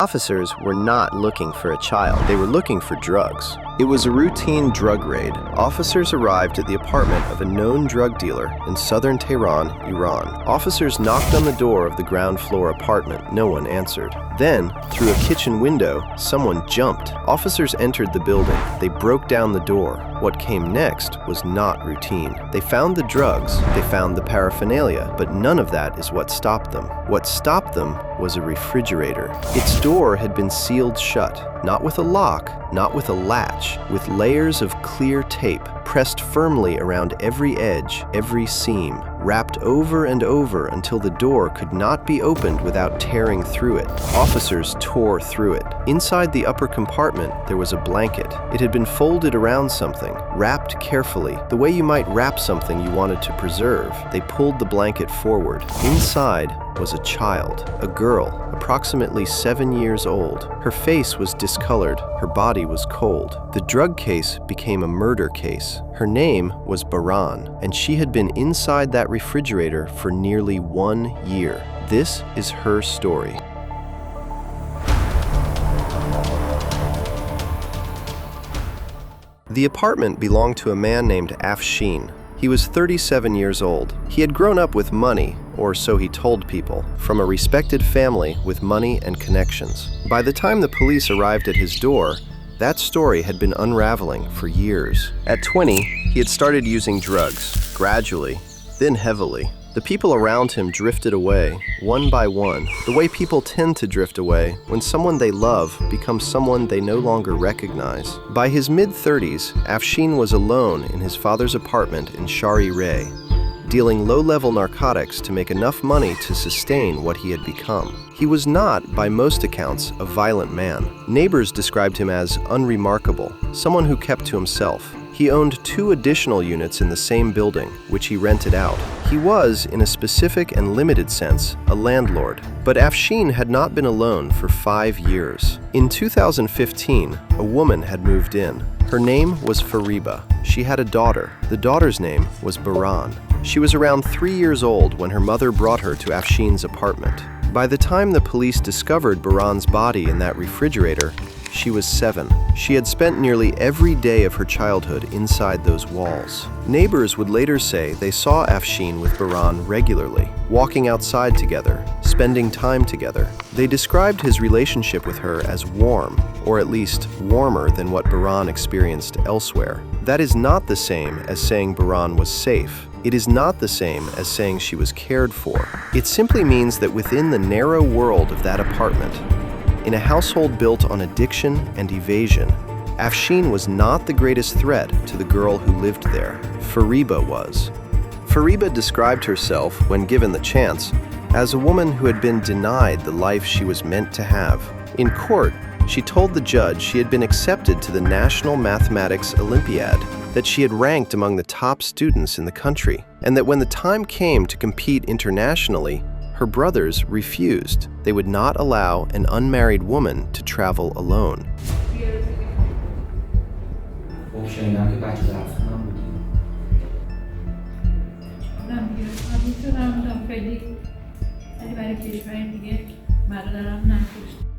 Officers were not looking for a child, they were looking for drugs. It was a routine drug raid. Officers arrived at the apartment of a known drug dealer in southern Tehran, Iran. Officers knocked on the door of the ground floor apartment. No one answered. Then, through a kitchen window, someone jumped. Officers entered the building. They broke down the door. What came next was not routine. They found the drugs, they found the paraphernalia, but none of that is what stopped them. What stopped them was a refrigerator. Its door had been sealed shut, not with a lock, not with a latch, with layers of clear tape pressed firmly around every edge, every seam, wrapped over and over until the door could not be opened without tearing through it. Officers tore through it. Inside the upper compartment, there was a blanket. It had been folded around something, wrapped carefully, the way you might wrap something you wanted to preserve. They pulled the blanket forward. Inside was a child, a girl, approximately 7 years old. Her face was discolored, her body was cold. The drug case became a murder case. Her name was Baran, and she had been inside that refrigerator for nearly 1 year. This is her story. The apartment belonged to a man named Afshin. He was 37 years old. He had grown up with money, or so he told people, from a respected family with money and connections. By the time the police arrived at his door, that story had been unraveling for years. At 20, he had started using drugs, gradually, then heavily. The people around him drifted away, one by one, the way people tend to drift away when someone they love becomes someone they no longer recognize. By his mid-30s, Afshin was alone in his father's apartment in Shari Ray, dealing low-level narcotics to make enough money to sustain what he had become. He was not, by most accounts, a violent man. Neighbors described him as unremarkable, someone who kept to himself. He owned 2 additional units in the same building, which he rented out. He was, in a specific and limited sense, a landlord. But Afshin had not been alone for 5 years. In 2015, a woman had moved in. Her name was Fariba. She had a daughter. The daughter's name was Baran. She was around 3 years old when her mother brought her to Afshin's apartment. By the time the police discovered Baran's body in that refrigerator, she was 7. She had spent nearly every day of her childhood inside those walls. Neighbors would later say they saw Afshin with Baran regularly, walking outside together, spending time together. They described his relationship with her as warm, or at least warmer than what Baran experienced elsewhere. That is not the same as saying Baran was safe. It is not the same as saying she was cared for. It simply means that within the narrow world of that apartment, in a household built on addiction and evasion, Afshin was not the greatest threat to the girl who lived there. Fariba was. Fariba described herself, when given the chance, as a woman who had been denied the life she was meant to have. In court, she told the judge she had been accepted to the National Mathematics Olympiad, that she had ranked among the top students in the country, and that when the time came to compete internationally, her brothers refused. They would not allow an unmarried woman to travel alone.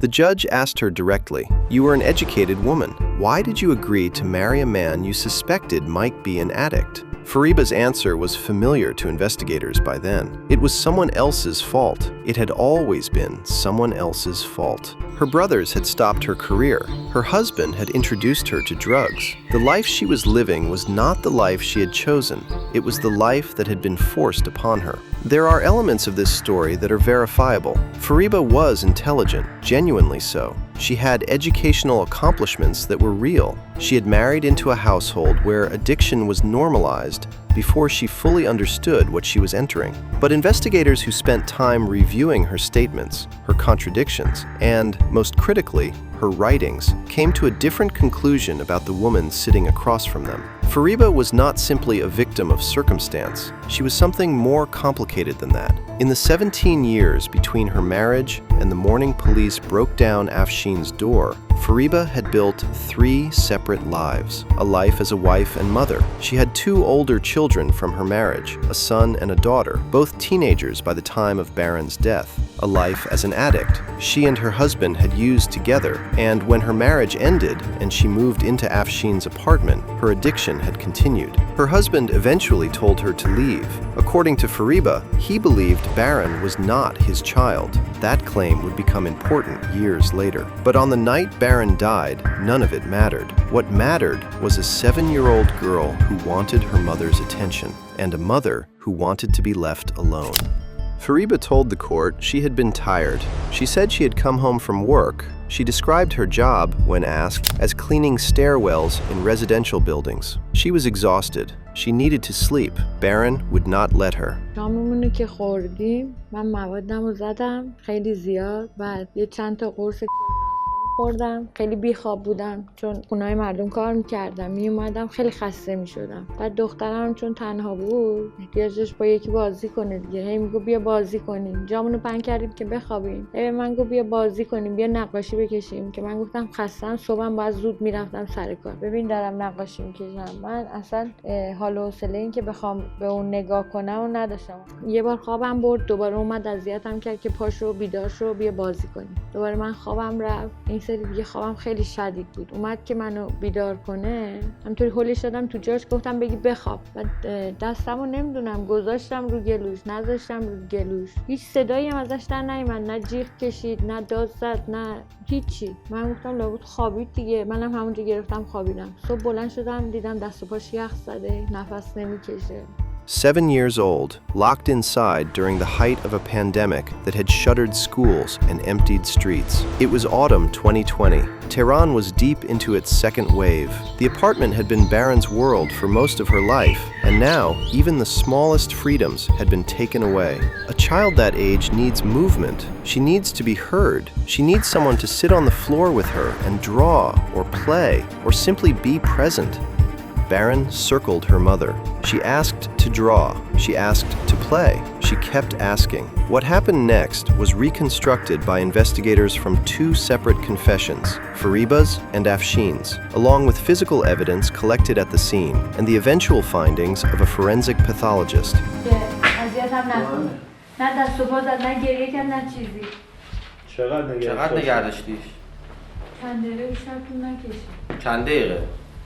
The judge asked her directly, "You were an educated woman. Why did you agree to marry a man you suspected might be an addict?" Fariba's answer was familiar to investigators by then. It was someone else's fault. It had always been someone else's fault. Her brothers had stopped her career. Her husband had introduced her to drugs. The life she was living was not the life she had chosen. It was the life that had been forced upon her. There are elements of this story that are verifiable. Fariba was intelligent, genuinely so. She had educational accomplishments that were real. She had married into a household where addiction was normalized before she fully understood what she was entering. But investigators who spent time reviewing her statements, her contradictions, and, most critically, her writings, came to a different conclusion about the woman sitting across from them. Fariba was not simply a victim of circumstance. She was something more complicated than that. In the 17 years between her marriage and the morning police broke down Afshin's door, Fariba had built 3 separate lives. A life as a wife and mother. She had 2 older children from her marriage, a son and a daughter, both teenagers by the time of Baran's death. a life as an addict. She and her husband had used together, and when her marriage ended and she moved into Afshin's apartment, her addiction had continued. Her husband eventually told her to leave. According to Fariba, he believed Baran was not his child. That claim would become important years later. But on the night Baran died, none of it mattered. What mattered was a 7-year-old girl who wanted her mother's attention, and a mother who wanted to be left alone. Fariba told the court she had been tired. She said she had come home from work. She described her job, when asked, as cleaning stairwells in residential buildings. She was exhausted. She needed to sleep. Baran would not let her. شاممونو که خوردیم من موادمو زدم خیلی زیاد بعد یه چند تا قرص خوردم خیلی بیخواب بودم چون خونه‌های مردم کار می‌کردم میومدم خیلی خسته می‌شدم بعد دخترم چون تنها بود احتیاج داشت با یکی بازی کنه دیگه هی میگه بیا بازی کنیم جامونو پهن کردیم که بخوابیم به من گفت بیا بازی کنیم بیا نقاشی بکشیم که من گفتم خستم صبحم باید زود میرفتم سر کار ببین دارم نقاشی می‌کشم من اصلا حال و حوصله این که بخوام به اون نگاه کنم و نداشتم یه بار خوابم برد دوباره اومد اذیتم کرد که پاشو بیدار شو بیا بازی کنیم دوباره من خوابم رفت این سری دیگه خوابم خیلی شدید بود اومد که منو بیدار کنه همطوری هولش دادم تو جاش گفتم بگی بخواب بعد دستمو نمیدونم گذاشتم رو گلوش نذاشتم رو گلوش هیچ صدایی هم ازش در نیومد نه جیغ کشید نه داد زد نه هیچی من گفتم لابد خوابید دیگه منم همونجا گرفتم خوابیدم صبح بلند شدم دیدم دست و پاش یخ زده نفس نمیکشه 7 years old, locked inside during the height of a pandemic that had shuttered schools and emptied streets. It was autumn 2020. Tehran was deep into its second wave. The apartment had been Baran's world for most of her life, and now even the smallest freedoms had been taken away. A child that age needs movement. She needs to be heard. She needs someone to sit on the floor with her and draw or play or simply be present. Baran circled her mother. She asked to draw. She asked to play. She kept asking. What happened next was reconstructed by investigators from 2 separate confessions, Fariba's and Afshin's, along with physical evidence collected at the scene and the eventual findings of a forensic pathologist. چقدر نگه داشتیش؟ چند دقیقه بیشتر طول نکشید. چند دقیقه؟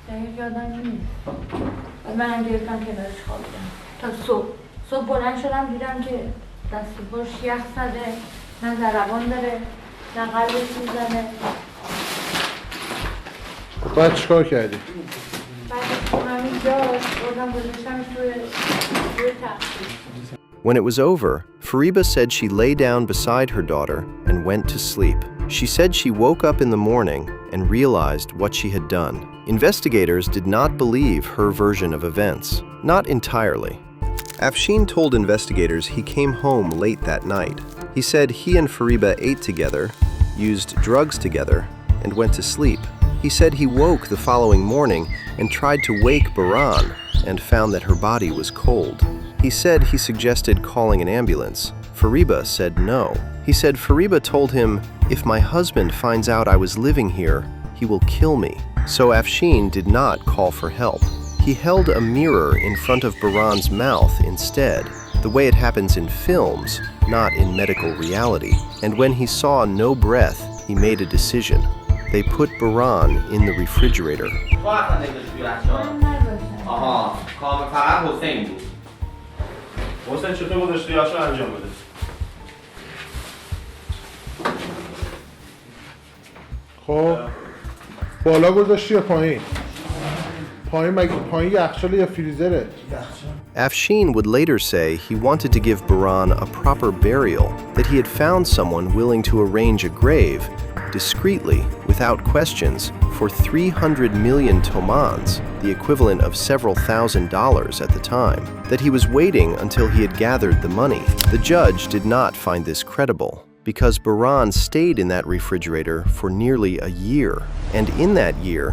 دقیق یادم نیست. منم گرفتم کنارش خوابیدم تا صبح بلند شدم دیدم که دست و پاش یخ زده نه ضربان داره نه قلبش میزنه. بعد چیکار کردی؟ بعد همینجا بردم گذاشتمش روی تخت. When it was over, Fariba said she lay down beside her daughter and went to sleep. She said she woke up in the morning and realized what she had done. Investigators did not believe her version of events. Not entirely. Afshin told investigators he came home late that night. He said he and Fariba ate together, used drugs together, and went to sleep. He said he woke the following morning and tried to wake Baran and found that her body was cold. He said he suggested calling an ambulance. Fariba said no. He said Fariba told him, "If my husband finds out I was living here, he will kill me." So Afshin did not call for help. He held a mirror in front of Baran's mouth instead, the way it happens in films, not in medical reality. And when he saw no breath, he made a decision. They put Baran in the refrigerator. حسین چطور گذاشتی یاشو انجام بده؟ خب بالا گذاشتی یا پایین؟ پایین یخچال یا فریزره؟ Afshin would later say he wanted to give Baran a proper burial, that he had found someone willing to arrange a grave, discreetly, without questions, for 300 million tomans, the equivalent of several $1,000s at the time, that he was waiting until he had gathered the money. The judge did not find this credible, because Baran stayed in that refrigerator for nearly a year, and in that year,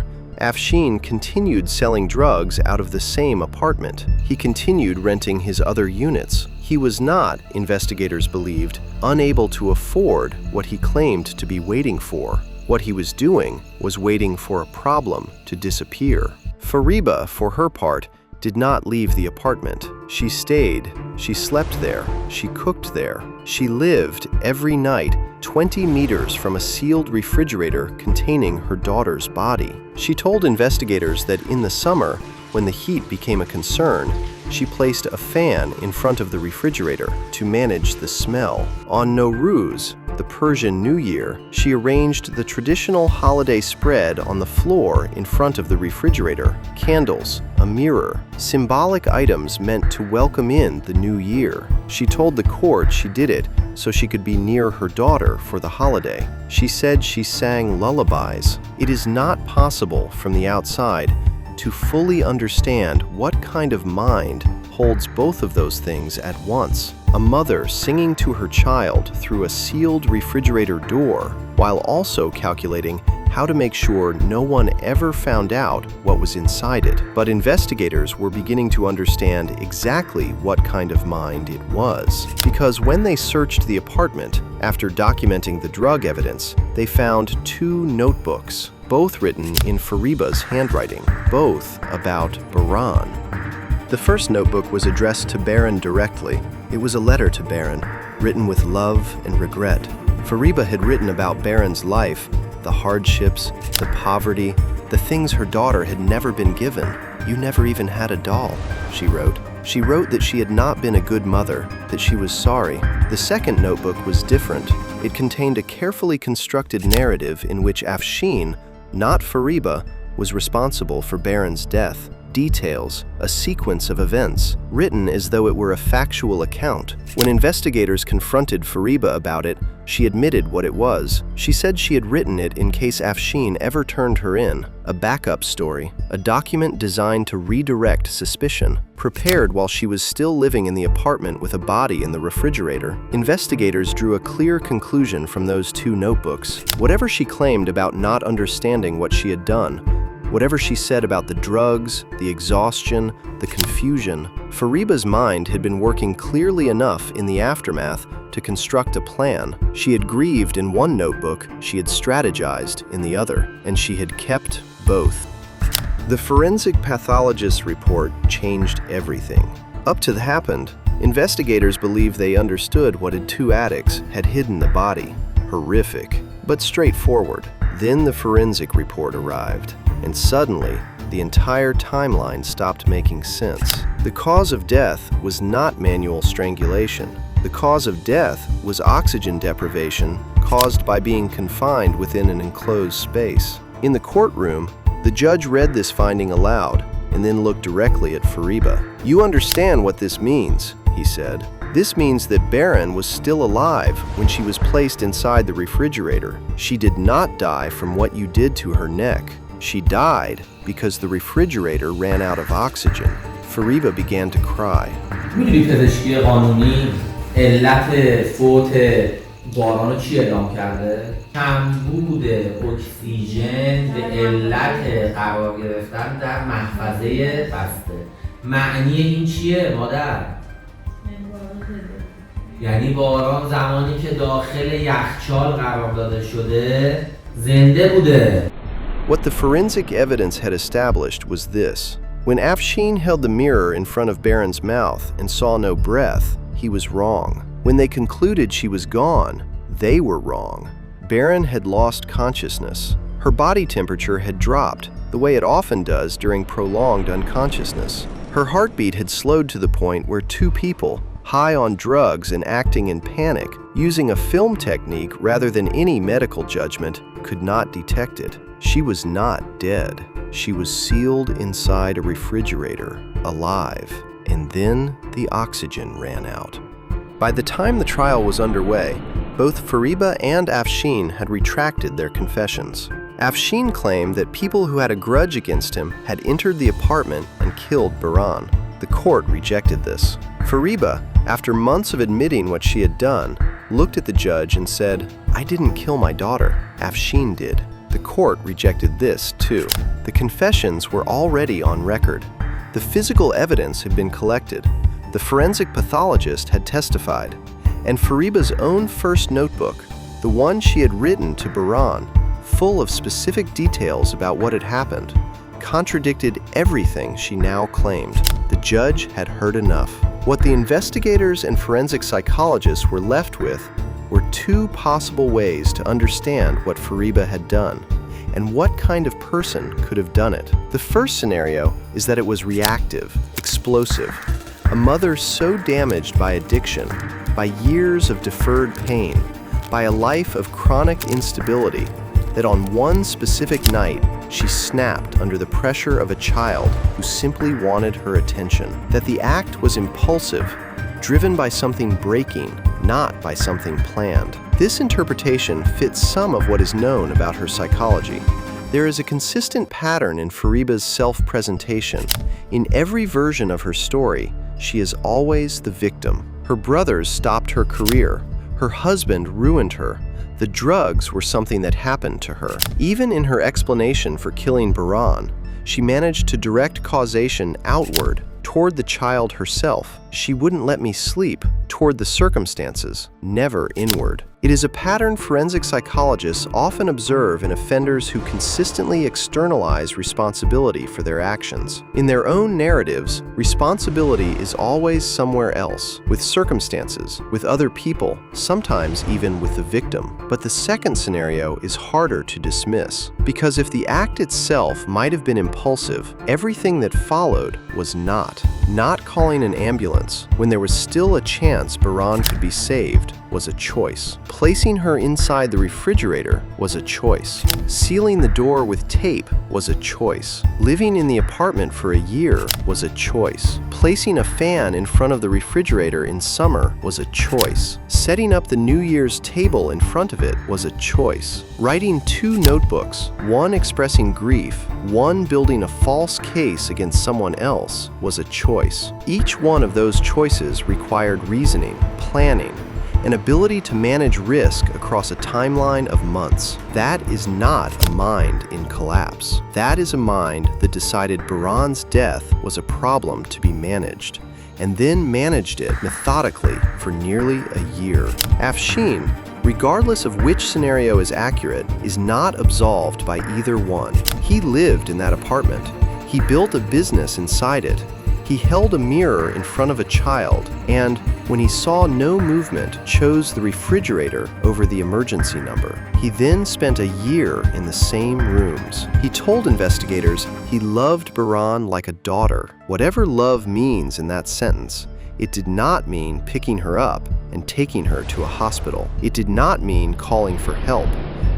Afshin continued selling drugs out of the same apartment. He continued renting his other units. He was not, investigators believed, unable to afford what he claimed to be waiting for. What he was doing was waiting for a problem to disappear. Fariba, for her part, did not leave the apartment. She stayed, she slept there, she cooked there. She lived every night 20 meters from a sealed refrigerator containing her daughter's body. She told investigators that in the summer, when the heat became a concern, she placed a fan in front of the refrigerator to manage the smell. On Nowruz, the Persian New Year, she arranged the traditional holiday spread on the floor in front of the refrigerator, candles, a mirror, symbolic items meant to welcome in the new year. She told the court she did it so she could be near her daughter for the holiday. She said she sang lullabies. It is not possible from the outside to fully understand what kind of mind holds both of those things at once. A mother singing to her child through a sealed refrigerator door while also calculating how to make sure no one ever found out what was inside it. But investigators were beginning to understand exactly what kind of mind it was. Because when they searched the apartment after documenting the drug evidence, they found 2 notebooks, both written in Fariba's handwriting, both about Bahran. The first notebook was addressed to Baran directly. It was a letter to Baran, written with love and regret. Fariba had written about Baran's life, the hardships, the poverty, the things her daughter had never been given. "You never even had a doll," she wrote. She wrote that she had not been a good mother, that she was sorry. The second notebook was different. It contained a carefully constructed narrative in which Afshin, not Fariba, was responsible for Baran's death. Details, a sequence of events, written as though it were a factual account. When investigators confronted Fariba about it, she admitted what it was. She said she had written it in case Afshin ever turned her in, a backup story, a document designed to redirect suspicion, prepared while she was still living in the apartment with a body in the refrigerator. Investigators drew a clear conclusion from those 2 notebooks. Whatever she claimed about not understanding what she had done, whatever she said about the drugs, the exhaustion, the confusion, Fariba's mind had been working clearly enough in the aftermath to construct a plan. She had grieved in one notebook, she had strategized in the other, and she had kept both. The forensic pathologist's report changed everything. Up to the happened, investigators believed they understood what 2 addicts had hidden the body. Horrific, but straightforward. Then the forensic report arrived, and suddenly, the entire timeline stopped making sense. The cause of death was not manual strangulation. The cause of death was oxygen deprivation caused by being confined within an enclosed space. In the courtroom, the judge read this finding aloud and then looked directly at Fariba. "You understand what this means," he said. "This means that Baran was still alive when she was placed inside the refrigerator. She did not die from what you did to her neck. She died because the refrigerator ran out of oxygen." Fariba began to cry. می‌دونی پزشکی قانونی علت فوت باران رو چی اعلام کرده؟ کمبود اکسیژن به علت قرار گرفتن در محفظه بسته. معنی این چیه مادر؟ یعنی باران زمانی که داخل یخچال قرار داده شده زنده بوده. What the forensic evidence had established was this. When Afshin held the mirror in front of Baran's mouth and saw no breath, he was wrong. When they concluded she was gone, they were wrong. Baran had lost consciousness. Her body temperature had dropped, the way it often does during prolonged unconsciousness. Her heartbeat had slowed to the point where 2 people, high on drugs and acting in panic, using a film technique rather than any medical judgment, could not detect it. She was not dead. She was sealed inside a refrigerator, alive, and then the oxygen ran out. By the time the trial was underway, both Fariba and Afshin had retracted their confessions. Afshin claimed that people who had a grudge against him had entered the apartment and killed Bahran. The court rejected this. Fariba, after months of admitting what she had done, looked at the judge and said, "I didn't kill my daughter. Afshin did." The court rejected this, too. The confessions were already on record. The physical evidence had been collected. The forensic pathologist had testified. And Fariba's own first notebook, the one she had written to Bahran, full of specific details about what had happened, contradicted everything she now claimed. The judge had heard enough. What the investigators and forensic psychologists were left with were two possible ways to understand what Fariba had done and what kind of person could have done it. The first scenario is that it was reactive, explosive. A mother so damaged by addiction, by years of deferred pain, by a life of chronic instability, that on one specific night, she snapped under the pressure of a child who simply wanted her attention. That the act was impulsive, driven by something breaking, not by something planned. This interpretation fits some of what is known about her psychology. There is a consistent pattern in Fariba's self-presentation. In every version of her story, she is always the victim. Her brothers stopped her career. Her husband ruined her. The drugs were something that happened to her. Even in her explanation for killing Bahran, she managed to direct causation outward, toward the child herself. She wouldn't let me sleep, toward the circumstances, never inward. It is a pattern forensic psychologists often observe in offenders who consistently externalize responsibility for their actions. In their own narratives, responsibility is always somewhere else, with circumstances, with other people, sometimes even with the victim. But the second scenario is harder to dismiss, because if the act itself might have been impulsive, everything that followed was not. Not calling an ambulance when there was still a chance Bahran could be saved was a choice. Placing her inside the refrigerator was a choice. Sealing the door with tape was a choice. Living in the apartment for a year was a choice. Placing a fan in front of the refrigerator in summer was a choice. Setting up the New Year's table in front of it was a choice. Writing 2 notebooks, one expressing grief, one building a false case against someone else, was a choice. Each one of those choices required reasoning, planning, an ability to manage risk across a timeline of months. That is not a mind in collapse. That is a mind that decided Bahran's death was a problem to be managed, and then managed it methodically for nearly a year. Afshin, regardless of which scenario is accurate, is not absolved by either one. He lived in that apartment. He built a business inside it. He held a mirror in front of a child, and when he saw no movement, chose the refrigerator over the emergency number. He then spent a year in the same rooms. He told investigators he loved Bahran like a daughter. Whatever love means in that sentence, it did not mean picking her up and taking her to a hospital. It did not mean calling for help.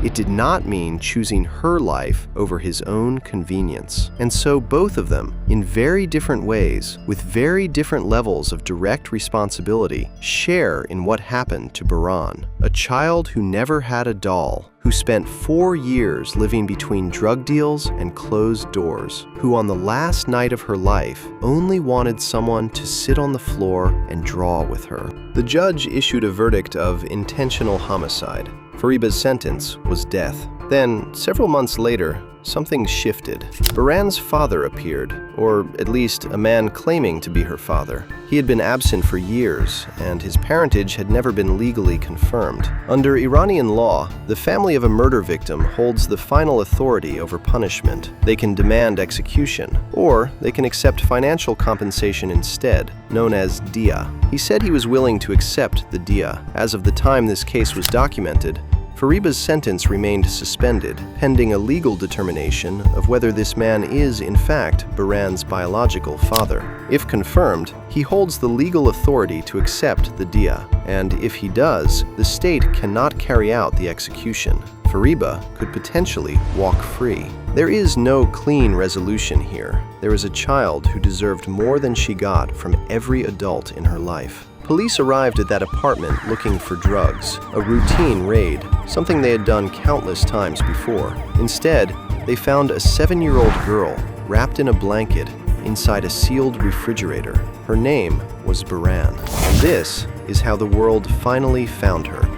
It did not mean choosing her life over his own convenience. And so both of them, in very different ways, with very different levels of direct responsibility, share in what happened to Bahran, a child who never had a doll, who spent 4 years living between drug deals and closed doors, who on the last night of her life only wanted someone to sit on the floor and draw with her. The judge issued a verdict of intentional homicide. Fariba's sentence was death. Then, several months later, something shifted. Bahran's father appeared, or at least a man claiming to be her father. He had been absent for years, and his parentage had never been legally confirmed. Under Iranian law, the family of a murder victim holds the final authority over punishment. They can demand execution, or they can accept financial compensation instead, known as diya. He said he was willing to accept the diya. As of the time this case was documented, Fariba's sentence remained suspended, pending a legal determination of whether this man is, in fact, Bahran's biological father. If confirmed, he holds the legal authority to accept the diya, and if he does, the state cannot carry out the execution. Fariba could potentially walk free. There is no clean resolution here. There is a child who deserved more than she got from every adult in her life. Police arrived at that apartment looking for drugs, a routine raid, something they had done countless times before. Instead, they found a 7-year-old girl wrapped in a blanket inside a sealed refrigerator. Her name was Bahran, and this is how the world finally found her.